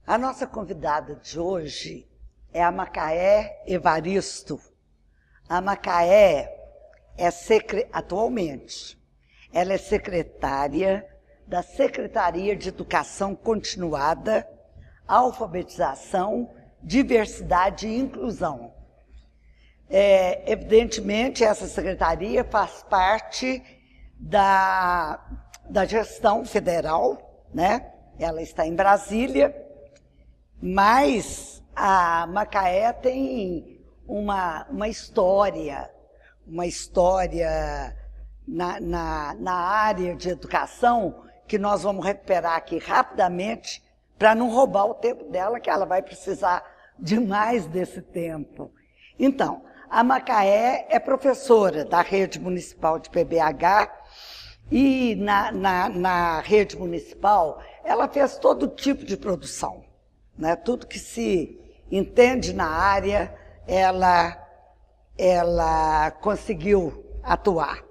A nossa convidada de hoje é a Macaé Evaristo. A Macaé atualmente, ela é secretária da Secretaria de Educação Continuada, Alfabetização, Diversidade e Inclusão. Evidentemente, essa secretaria faz parte da gestão federal, né? Ela está em Brasília, mas a Macaé tem uma história na área de educação que nós vamos recuperar aqui rapidamente para não roubar o tempo dela, que ela vai precisar de mais desse tempo. Então, a Macaé é professora da Rede Municipal de PBH e na Rede Municipal ela fez todo tipo de produção, né? Tudo que se entende na área, ela conseguiu atuar.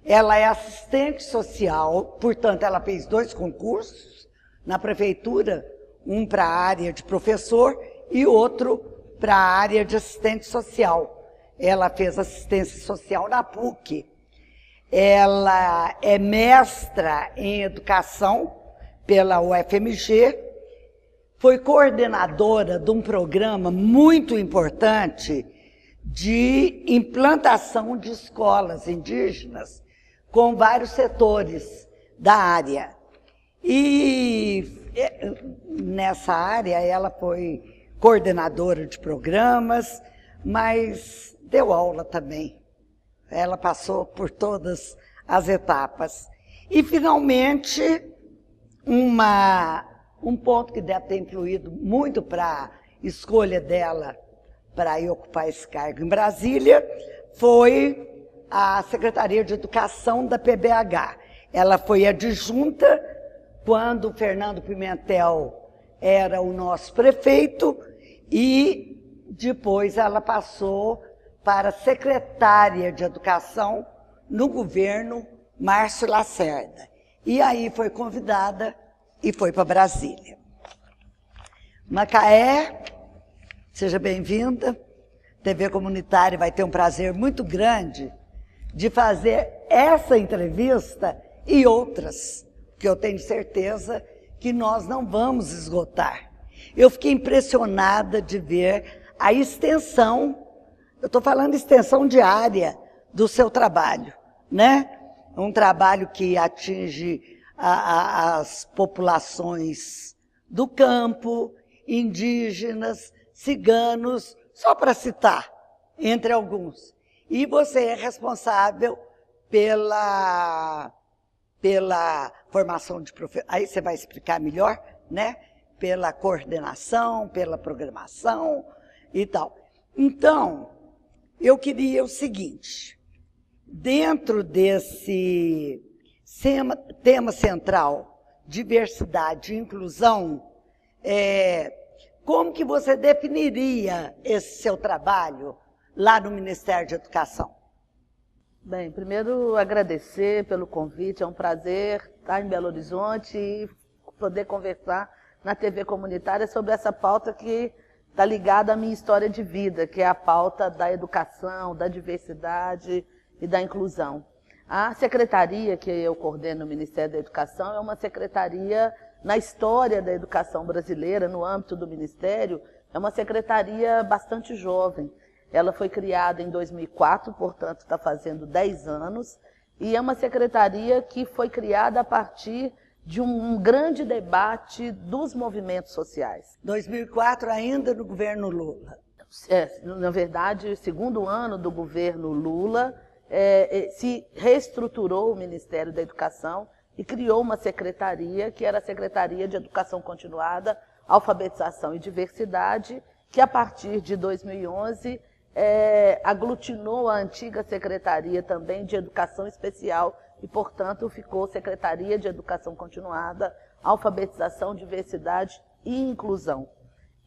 Ela é assistente social, portanto, ela fez 2 concursos na prefeitura, um para a área de professor e outro para a área de assistente social. Ela fez assistência social na PUC. Ela é mestra em educação pela UFMG, foi coordenadora de um programa muito importante de implantação de escolas indígenas com vários setores da área. E nessa área ela foi coordenadora de programas, mas deu aula também. Ela passou por todas as etapas. E, finalmente, um ponto que deve ter influído muito para a escolha dela para ir ocupar esse cargo em Brasília foi a Secretaria de Educação da PBH. Ela foi adjunta quando o Fernando Pimentel era o nosso prefeito e depois ela passou para secretária de Educação no governo Márcio Lacerda. E aí foi convidada e foi para Brasília. Macaé, seja bem-vinda. TV Comunitária vai ter um prazer muito grande de fazer essa entrevista e outras, que eu tenho certeza que nós não vamos esgotar. Eu fiquei impressionada de ver a extensão, eu estou falando extensão diária do seu trabalho, né? Um trabalho que atinge as populações do campo, indígenas, ciganos, só para citar, entre alguns. E você é responsável pela formação de professores. Aí você vai explicar melhor, né? Pela coordenação, pela programação e tal. Então, eu queria o seguinte, dentro desse tema central, diversidade e inclusão, como que você definiria esse seu trabalho lá no Ministério de Educação? Bem, primeiro agradecer pelo convite, é um prazer estar em Belo Horizonte e poder conversar na TV Comunitária sobre essa pauta que está ligada à minha história de vida, que é a pauta da educação, da diversidade e da inclusão. A secretaria que eu coordeno no Ministério da Educação é uma secretaria na história da educação brasileira, no âmbito do Ministério, é uma secretaria bastante jovem. Ela foi criada em 2004, portanto está fazendo 10 anos, e é uma secretaria que foi criada a partir de um grande debate dos movimentos sociais. 2004 ainda no governo Lula. Na verdade, o segundo ano do governo Lula, se reestruturou o Ministério da Educação e criou uma secretaria, que era a Secretaria de Educação Continuada, Alfabetização e Diversidade, que a partir de 2011 aglutinou a antiga Secretaria também de Educação Especial e, portanto, ficou Secretaria de Educação Continuada, Alfabetização, Diversidade e Inclusão.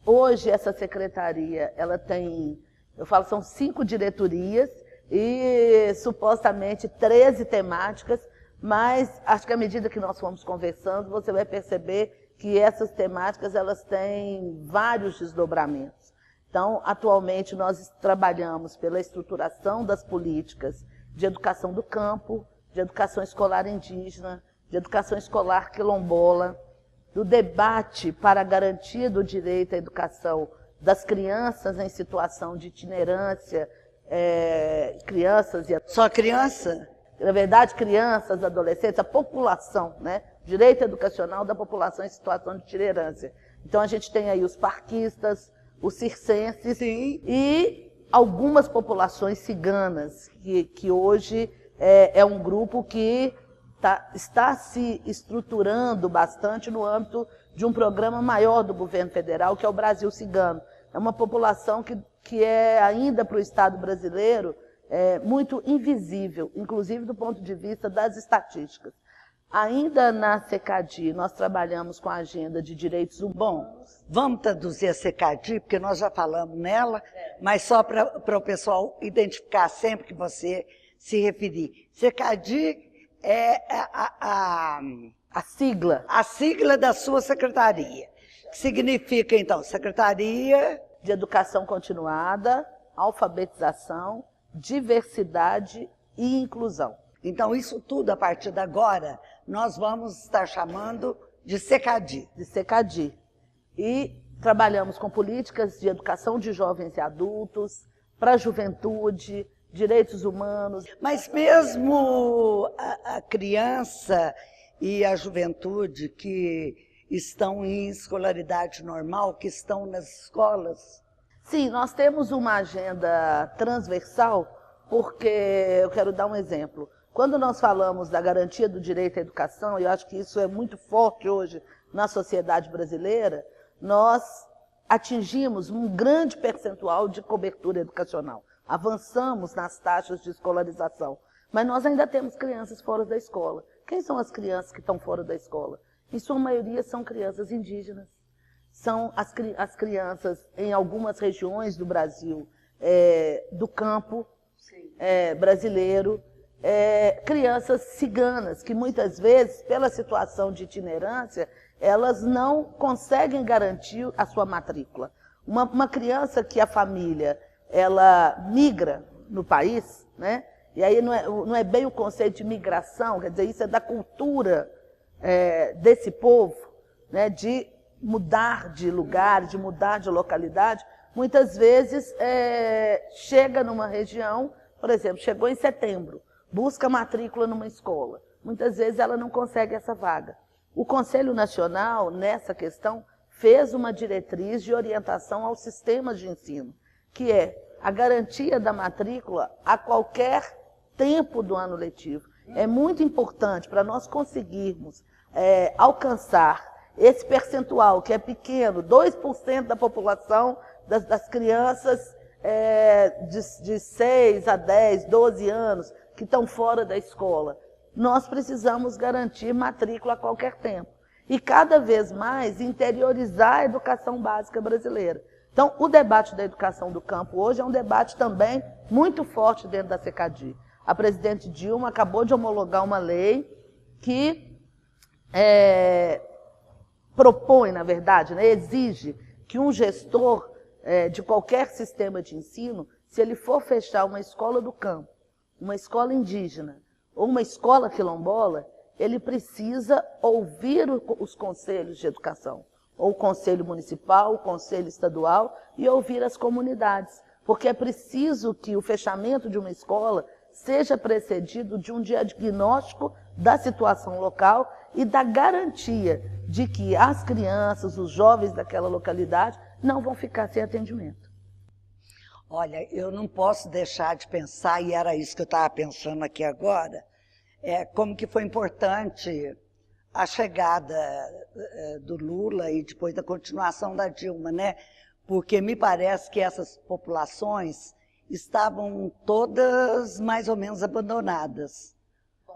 Hoje, essa secretaria, ela tem, eu falo, são 5 diretorias e, supostamente, 13 temáticas, mas acho que à medida que nós fomos conversando, você vai perceber que essas temáticas elas têm vários desdobramentos. Então, atualmente, nós trabalhamos pela estruturação das políticas de educação do campo, de educação escolar indígena, de educação escolar quilombola, do debate para a garantia do direito à educação das crianças em situação de itinerância, crianças e... Só criança? Na verdade, crianças, adolescentes, a população, né? Direito educacional da população em situação de itinerância. Então, a gente tem aí os parquistas, os circenses. Sim. E algumas populações ciganas, que hoje é um grupo que está se estruturando bastante no âmbito de um programa maior do governo federal, que é o Brasil Cigano. É uma população que é ainda para o Estado brasileiro muito invisível, inclusive do ponto de vista das estatísticas. Ainda na CECADI, nós trabalhamos com a agenda de direitos humanos. Bom, vamos traduzir a CECADI, porque nós já falamos nela, mas só para o pessoal identificar sempre que você se referir. CECADI é a sigla. A sigla da sua secretaria. Que significa, então, Secretaria de Educação Continuada, Alfabetização, Diversidade e Inclusão. Então, isso tudo, a partir de agora, nós vamos estar chamando de CECADI. De CECADI. E trabalhamos com políticas de educação de jovens e adultos, para a juventude, direitos humanos. Mas mesmo a criança e a juventude que estão em escolaridade normal, que estão nas escolas? Sim, nós temos uma agenda transversal, porque eu quero dar um exemplo. Quando nós falamos da garantia do direito à educação, e eu acho que isso é muito forte hoje na sociedade brasileira, nós atingimos um grande percentual de cobertura educacional. Avançamos nas taxas de escolarização, mas nós ainda temos crianças fora da escola. Quem são as crianças que estão fora da escola? Em sua maioria são crianças indígenas. São as crianças em algumas regiões do Brasil, do campo brasileiro, crianças ciganas, que muitas vezes, pela situação de itinerância, elas não conseguem garantir a sua matrícula. Uma criança que a família ela migra no país, né? E aí não é bem o conceito de migração, quer dizer, isso é da cultura desse povo, né? De mudar de lugar, de mudar de localidade. Muitas vezes chega numa região, por exemplo, chegou em setembro, busca matrícula numa escola. Muitas vezes ela não consegue essa vaga. O Conselho Nacional, nessa questão, fez uma diretriz de orientação ao sistema de ensino, que é a garantia da matrícula a qualquer tempo do ano letivo. É muito importante para nós conseguirmos alcançar esse percentual, que é pequeno, 2% da população das crianças de 6 a 10, 12 anos, que estão fora da escola. Nós precisamos garantir matrícula a qualquer tempo. E cada vez mais interiorizar a educação básica brasileira. Então, o debate da educação do campo hoje é um debate também muito forte dentro da CECADI. A presidente Dilma acabou de homologar uma lei que propõe, na verdade, né, exige que um gestor de qualquer sistema de ensino, se ele for fechar uma escola do campo, uma escola indígena ou uma escola quilombola, ele precisa ouvir os conselhos de educação, ou o conselho municipal, o conselho estadual, e ouvir as comunidades, porque é preciso que o fechamento de uma escola seja precedido de um diagnóstico da situação local e da garantia de que as crianças, os jovens daquela localidade não vão ficar sem atendimento. Olha, eu não posso deixar de pensar, e era isso que eu estava pensando aqui agora, como que foi importante a chegada do Lula e depois da continuação da Dilma, né? Porque me parece que essas populações estavam todas mais ou menos abandonadas,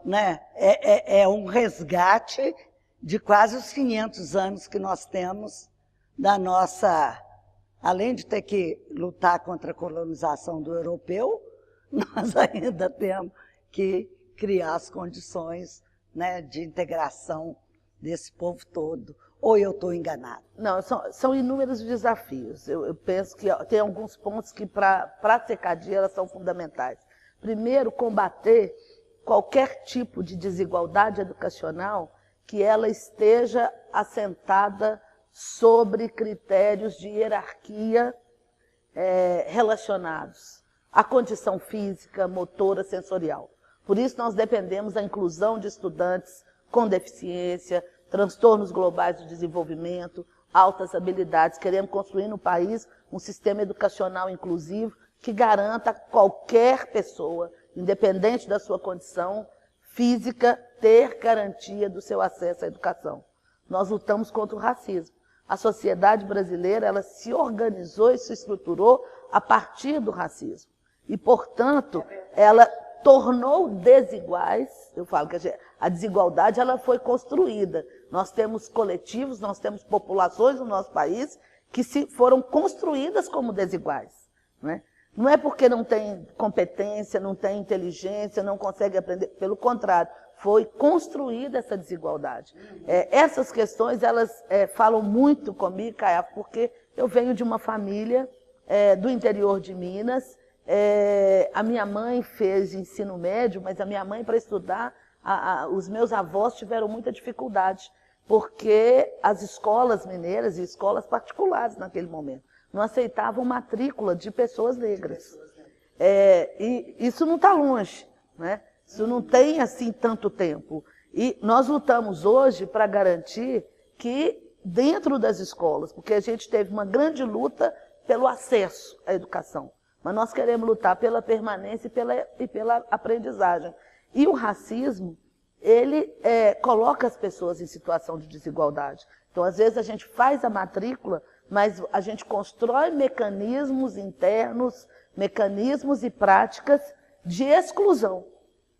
né? É um resgate de quase os 500 anos que nós temos da nossa... Além de ter que lutar contra a colonização do europeu, nós ainda temos que criar as condições, né, de integração desse povo todo. Ou eu estou enganada? Não, são inúmeros desafios. Eu penso que tem alguns pontos que, para a CECADI, elas são fundamentais. Primeiro, combater qualquer tipo de desigualdade educacional que ela esteja assentada sobre critérios de hierarquia relacionados à condição física, motora, sensorial. Por isso, nós dependemos da inclusão de estudantes com deficiência, transtornos globais do desenvolvimento, altas habilidades. Queremos construir no país um sistema educacional inclusivo que garanta a qualquer pessoa, independente da sua condição física, ter garantia do seu acesso à educação. Nós lutamos contra o racismo. A sociedade brasileira, ela se organizou e se estruturou a partir do racismo. E, portanto, ela tornou desiguais. Eu falo que a desigualdade ela foi construída. Nós temos coletivos, nós temos populações no nosso país que foram construídas como desiguais. Não é porque não tem competência, não tem inteligência, não consegue aprender. Pelo contrário, foi construída essa desigualdade. Essas questões, elas falam muito comigo, Caia, porque eu venho de uma família do interior de Minas. A minha mãe fez ensino médio, mas a minha mãe, para estudar, os meus avós tiveram muita dificuldade, porque as escolas mineiras e escolas particulares naquele momento não aceitavam matrícula de pessoas negras. E isso não está longe, né? Isso não tem assim tanto tempo. E nós lutamos hoje para garantir que dentro das escolas, porque a gente teve uma grande luta pelo acesso à educação, mas nós queremos lutar pela permanência e pela aprendizagem. E o racismo, ele coloca as pessoas em situação de desigualdade. Então, às vezes, a gente faz a matrícula, mas a gente constrói mecanismos internos, mecanismos e práticas de exclusão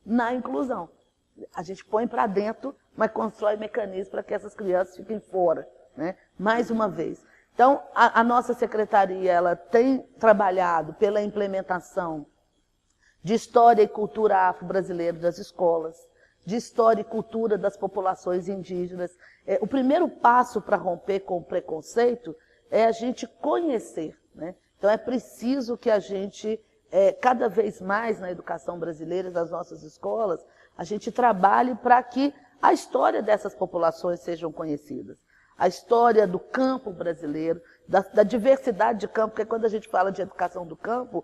na inclusão. A gente põe para dentro, mas constrói mecanismos para que essas crianças fiquem fora, né? Mais uma vez. Então, a nossa secretaria ela tem trabalhado pela implementação de história e cultura afro-brasileira das escolas, de história e cultura das populações indígenas. O primeiro passo para romper com o preconceito é a gente conhecer, né? Então, é preciso que a gente, cada vez mais na educação brasileira, nas nossas escolas, a gente trabalhe para que a história dessas populações sejam conhecidas. A história do campo brasileiro, da diversidade de campo, porque quando a gente fala de educação do campo,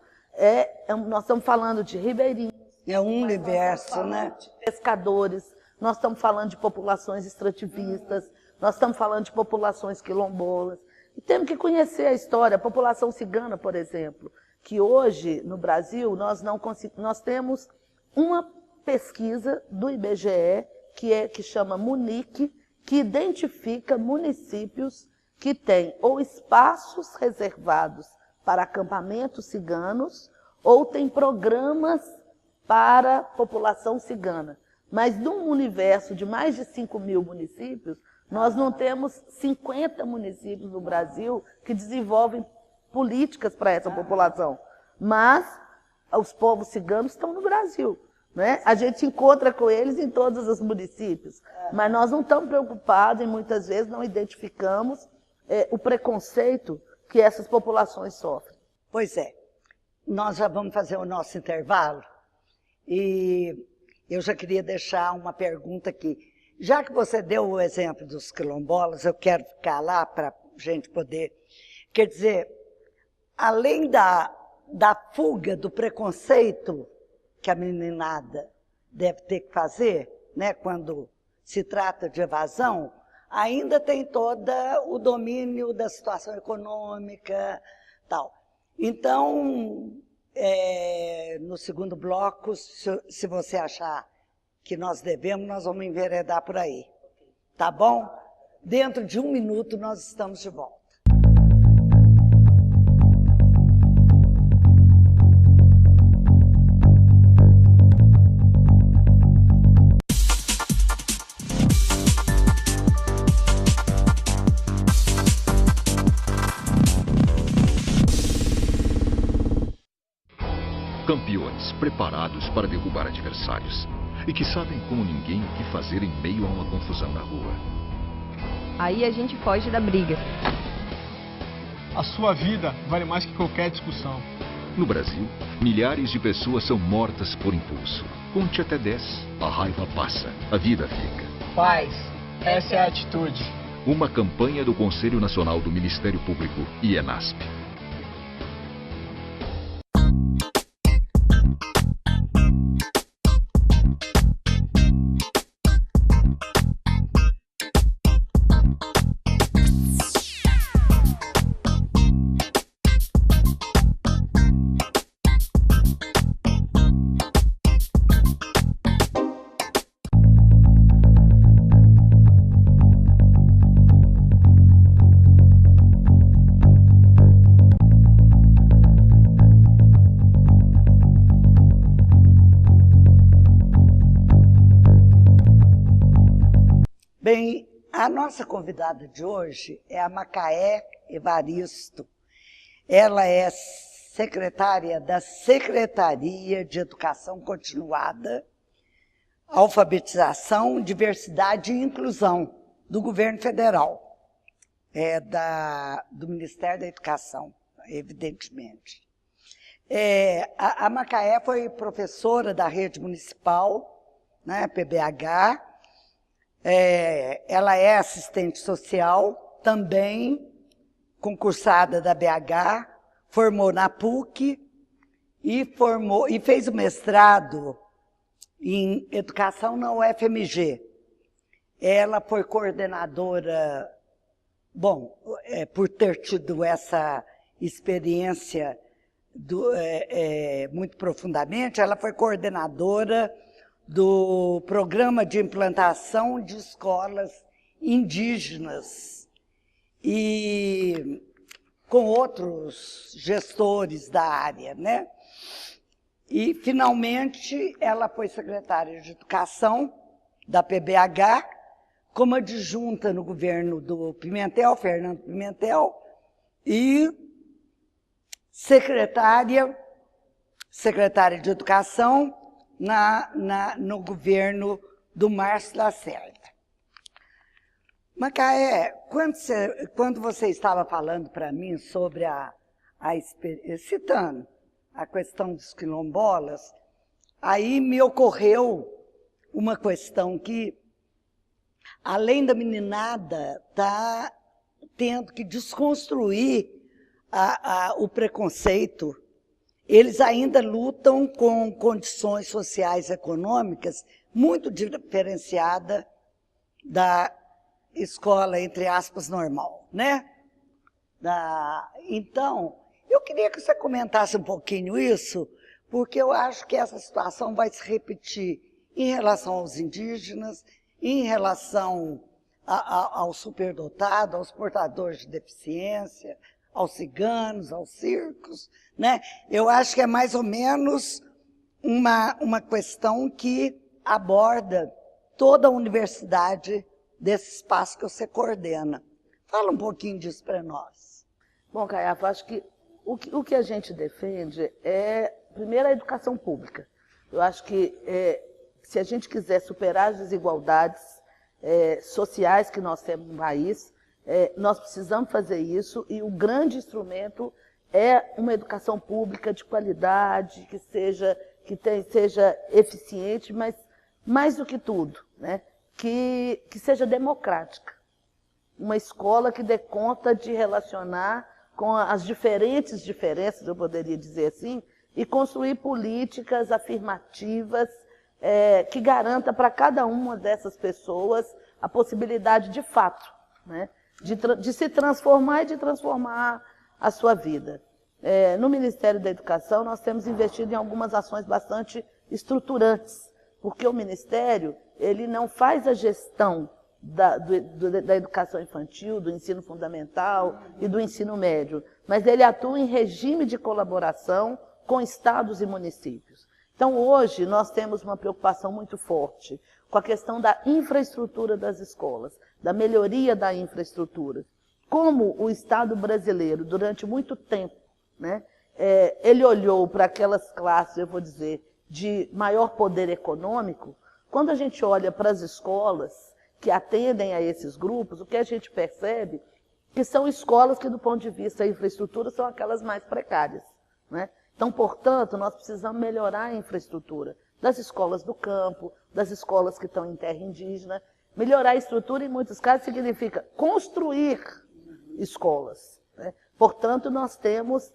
nós estamos falando de ribeirinhos. É um universo, né? De pescadores, nós estamos falando de populações extrativistas, nós estamos falando de populações quilombolas. E temos que conhecer a história. A população cigana, por exemplo, que hoje, no Brasil, nós temos uma pesquisa do IBGE, que chama MUNIC, que identifica municípios que têm ou espaços reservados para acampamentos ciganos ou têm programas para a população cigana. Mas num universo de mais de 5.000 municípios, nós não temos 50 municípios no Brasil que desenvolvem políticas para essa população. Mas os povos ciganos estão no Brasil, né? A gente encontra com eles em todos os municípios, mas nós não estamos preocupados e muitas vezes não identificamos o preconceito que essas populações sofrem. Pois é. Nós já vamos fazer o nosso intervalo e eu já queria deixar uma pergunta aqui. Já que você deu o exemplo dos quilombolas, eu quero ficar lá para a gente poder... Quer dizer, além da fuga do preconceito que a meninada deve ter que fazer, né, quando se trata de evasão, ainda tem todo o domínio da situação econômica, tal. Então, no segundo bloco, se você achar que nós devemos, nós vamos enveredar por aí. Tá bom? Dentro de 1 minuto nós estamos de volta. Campeões preparados para derrubar adversários e que sabem como ninguém o que fazer em meio a uma confusão na rua. Aí a gente foge da briga. A sua vida vale mais que qualquer discussão. No Brasil, milhares de pessoas são mortas por impulso. Conte até 10. A raiva passa, a vida fica. Paz, essa é a atitude. Uma campanha do Conselho Nacional do Ministério Público e ENASP. Bem, a nossa convidada de hoje é a Macaé Evaristo. Ela é secretária da Secretaria de Educação Continuada, Alfabetização, Diversidade e Inclusão do Governo Federal, do Ministério da Educação, evidentemente. A Macaé foi professora da rede municipal, né, PBH. Ela é assistente social, também concursada da BH, formou na PUC e fez o mestrado em educação na UFMG. Ela foi coordenadora, por ter tido essa experiência muito profundamente, ela foi coordenadora do Programa de Implantação de Escolas Indígenas e com outros gestores da área, né? E, finalmente, ela foi secretária de Educação da PBH, como adjunta no governo do Pimentel, Fernando Pimentel, e secretária de Educação no governo do Márcio Lacerda. Macaé, quando você estava falando para mim sobre citando a questão dos quilombolas, aí me ocorreu uma questão que, além da meninada estar tendo que desconstruir o preconceito, eles ainda lutam com condições sociais e econômicas muito diferenciadas da escola, entre aspas, normal, né? Então, eu queria que você comentasse um pouquinho isso, porque eu acho que essa situação vai se repetir em relação aos indígenas, em relação aos superdotados, aos portadores de deficiência, aos ciganos, aos circos, né? Eu acho que é mais ou menos uma questão que aborda toda a universidade desse espaço que você coordena. Fala um pouquinho disso para nós. Bom, Caiafa, acho que o que a gente defende é, primeiro, a educação pública. Eu acho que se a gente quiser superar as desigualdades sociais que nós temos no país, nós precisamos fazer isso, e o grande instrumento é uma educação pública de qualidade, que seja eficiente, mas mais do que tudo, né, que seja democrática. Uma escola que dê conta de relacionar com as diferenças, eu poderia dizer assim, e construir políticas afirmativas que garanta para cada uma dessas pessoas a possibilidade de fato, né, de se transformar e de transformar a sua vida. No Ministério da Educação, nós temos investido em algumas ações bastante estruturantes, porque o Ministério ele não faz a gestão da educação infantil, do ensino fundamental e do ensino médio, mas ele atua em regime de colaboração com estados e municípios. Então, hoje, nós temos uma preocupação muito forte com a questão da infraestrutura das escolas, da melhoria da infraestrutura. Como o Estado brasileiro, durante muito tempo, né, ele olhou para aquelas classes, eu vou dizer, de maior poder econômico, quando a gente olha para as escolas que atendem a esses grupos, o que a gente percebe que são escolas que, do ponto de vista da infraestrutura, são aquelas mais precárias, né? Então, portanto, nós precisamos melhorar a infraestrutura das escolas do campo, das escolas que estão em terra indígena. Melhorar a estrutura, em muitos casos, significa construir escolas, né? Portanto, nós temos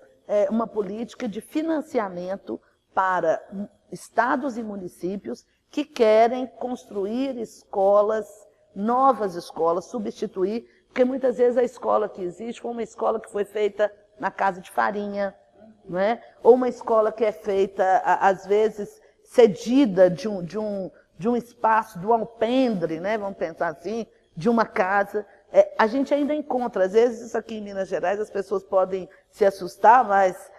uma política de financiamento para estados e municípios que querem construir escolas, novas escolas, substituir, porque muitas vezes a escola que existe foi uma escola que foi feita na casa de farinha, não é? Ou uma escola que é feita, às vezes, cedida de um espaço, do alpendre, né? Vamos pensar assim, de uma casa. A gente ainda encontra, às vezes isso aqui em Minas Gerais, as pessoas podem se assustar, mas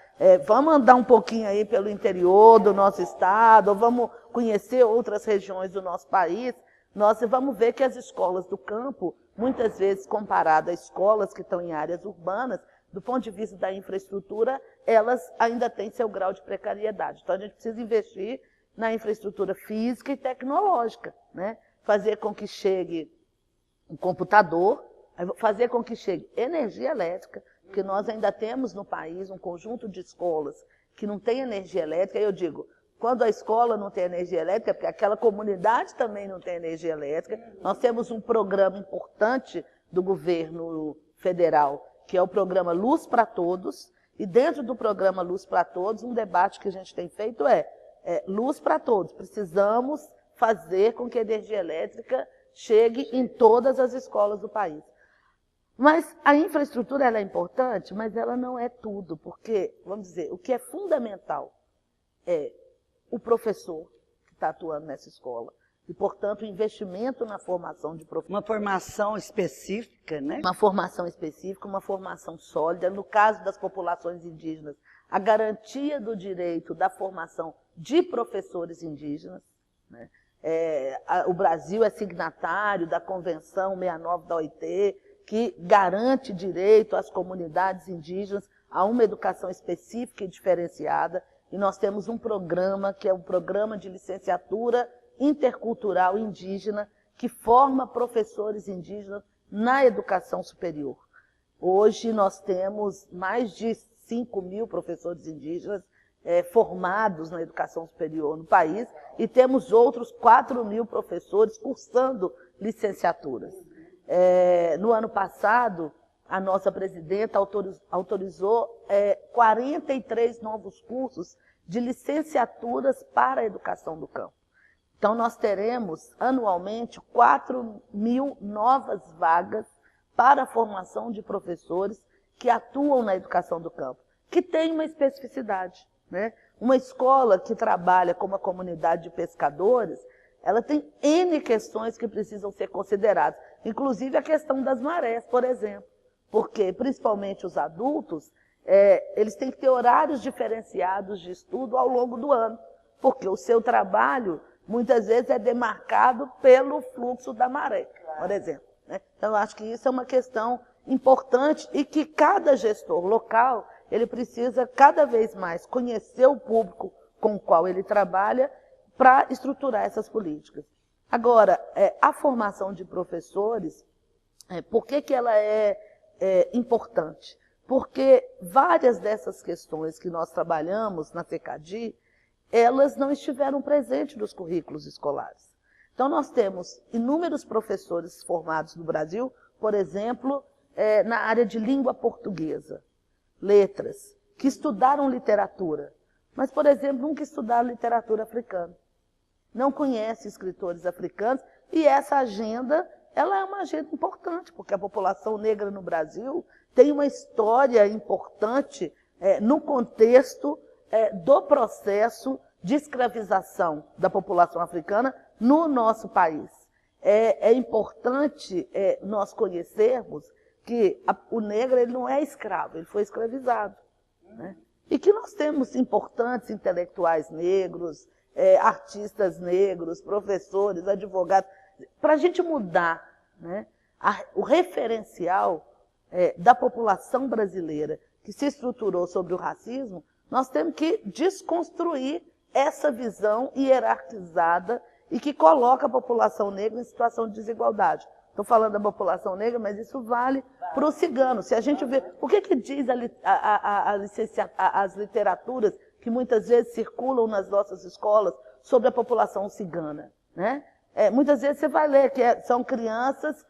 vamos andar um pouquinho aí pelo interior do nosso estado, ou vamos conhecer outras regiões do nosso país, nós vamos ver que as escolas do campo, muitas vezes comparadas a escolas que estão em áreas urbanas, do ponto de vista da infraestrutura, elas ainda têm seu grau de precariedade. Então, a gente precisa investir na infraestrutura física e tecnológica, né? Fazer com que chegue um computador, fazer com que chegue energia elétrica, porque nós ainda temos no país um conjunto de escolas que não tem energia elétrica. Eu digo, quando a escola não tem energia elétrica, é porque aquela comunidade também não tem energia elétrica. Nós temos um programa importante do governo federal, que é o programa Luz para Todos, e dentro do programa Luz para Todos, um debate que a gente tem feito luz para todos. Precisamos fazer com que a energia elétrica chegue em todas as escolas do país. Mas a infraestrutura ela é importante, mas ela não é tudo, porque, vamos dizer, o que é fundamental é o professor que está atuando nessa escola. E, portanto, o investimento na formação de professores. Uma formação específica, né? Uma formação específica, uma formação sólida. No caso das populações indígenas, a garantia do direito da formação de professores indígenas, né? O Brasil é signatário da Convenção 69 da OIT, que garante direito às comunidades indígenas a uma educação específica e diferenciada. E nós temos um programa, que é o Programa de Licenciatura Intercultural Indígena, que forma professores indígenas na educação superior. Hoje nós temos mais de 5.000 professores indígenas formados na educação superior no país, e temos outros 4.000 professores cursando licenciaturas. No ano passado, a nossa presidenta autorizou 43 novos cursos de licenciaturas para a educação do campo. Então, nós teremos anualmente 4.000 novas vagas para a formação de professores que atuam na educação do campo, que tem uma especificidade, né? Uma escola que trabalha com uma comunidade de pescadores, ela tem N questões que precisam ser consideradas, inclusive a questão das marés, por exemplo, porque, principalmente os adultos, eles têm que ter horários diferenciados de estudo ao longo do ano, porque o seu trabalho, muitas vezes, é demarcado pelo fluxo da maré, por exemplo, né? Então, eu acho que isso é uma questão importante e que cada gestor local, ele precisa cada vez mais conhecer o público com o qual ele trabalha para estruturar essas políticas. Agora, a formação de professores, por que ela é importante? Porque várias dessas questões que nós trabalhamos na CECADI, elas não estiveram presentes nos currículos escolares. Então, nós temos inúmeros professores formados no Brasil, por exemplo, na área de língua portuguesa, letras, que estudaram literatura, mas, por exemplo, nunca estudaram literatura africana. Não conhecem escritores africanos, e essa agenda, ela é uma agenda importante, porque a população negra no Brasil tem uma história importante no contexto do processo de escravização da população africana no nosso país. É importante nós conhecermos que o negro ele não é escravo, ele foi escravizado, né? E que nós temos importantes intelectuais negros, artistas negros, professores, advogados, para a gente mudar, né, o referencial da população brasileira que se estruturou sobre o racismo, nós temos que desconstruir essa visão hierarquizada e que coloca a população negra em situação de desigualdade. Estou falando da população negra, mas isso vale para os ciganos. Se a gente vê, o que diz as literaturas que muitas vezes circulam nas nossas escolas sobre a população cigana, né? Muitas vezes você vai ler que são crianças,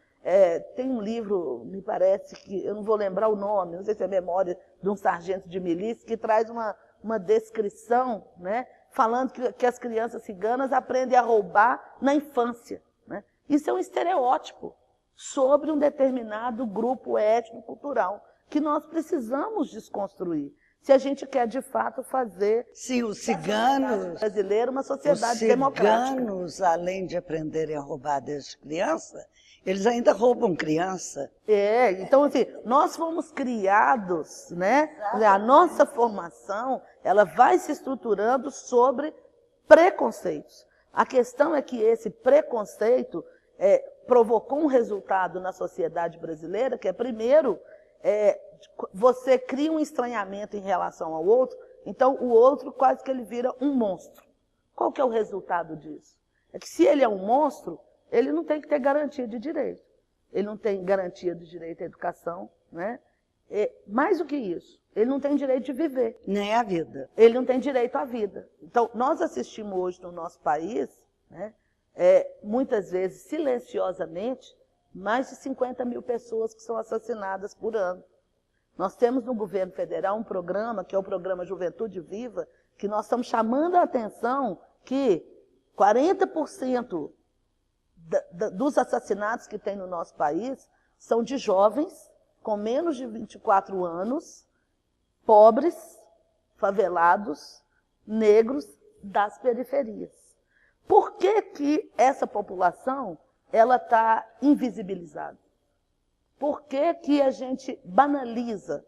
tem um livro, me parece que, eu não vou lembrar o nome, não sei se é memória de um sargento de milícia, que traz uma descrição, né, falando que as crianças ciganas aprendem a roubar na infância, né? Isso é um estereótipo sobre um determinado grupo étnico-cultural que nós precisamos desconstruir. Se a gente quer, de fato, fazer Sim, os ciganos brasileira uma sociedade democrática. Os ciganos, além de aprenderem a roubar desde criança, eles ainda roubam criança. Então, assim, nós fomos criados, né? A nossa formação, ela vai se estruturando sobre preconceitos. A questão é que esse preconceito provocou um resultado na sociedade brasileira, que é, primeiro, você cria um estranhamento em relação ao outro, então o outro quase que ele vira um monstro. Qual que é o resultado disso? É que se ele é um monstro, ele não tem que ter garantia de direito. Ele não tem garantia de direito à educação, né? Mais do que isso, ele não tem direito de viver. Nem a vida. Ele não tem direito à vida. Então, nós assistimos hoje no nosso país, né, muitas vezes, silenciosamente, mais de 50 mil pessoas que são assassinadas por ano. Nós temos no governo federal um programa, que é o programa Juventude Viva, que nós estamos chamando a atenção que 40% dos assassinatos que tem no nosso país são de jovens com menos de 24 anos, pobres, favelados, negros das periferias. Por que essa população ela está invisibilizada? Por que a gente banaliza,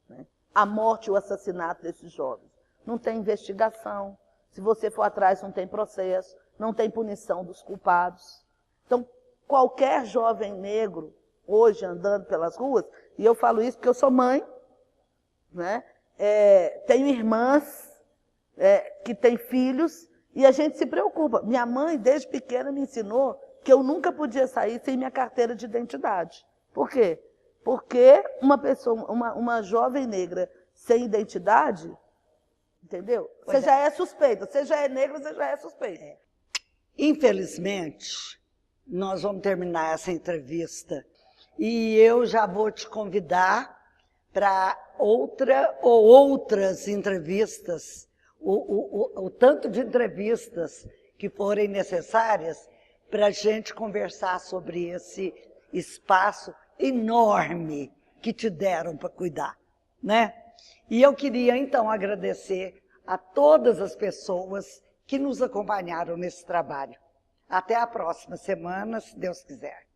né, a morte e o assassinato desses jovens? Não tem investigação, se você for atrás não tem processo, não tem punição dos culpados. Então, qualquer jovem negro, hoje andando pelas ruas, e eu falo isso porque eu sou mãe, né, tenho irmãs que têm filhos, e a gente se preocupa. Minha mãe, desde pequena, me ensinou que eu nunca podia sair sem minha carteira de identidade. Por quê? Porque uma jovem negra sem identidade, entendeu? Você já é suspeita. Você já é negra, você já é suspeita. Infelizmente, nós vamos terminar essa entrevista e eu já vou te convidar para outra ou outras entrevistas, o tanto de entrevistas que forem necessárias para a gente conversar sobre esse espaço enorme que te deram para cuidar, né? E eu queria, então, agradecer a todas as pessoas que nos acompanharam nesse trabalho. Até a próxima semana, se Deus quiser.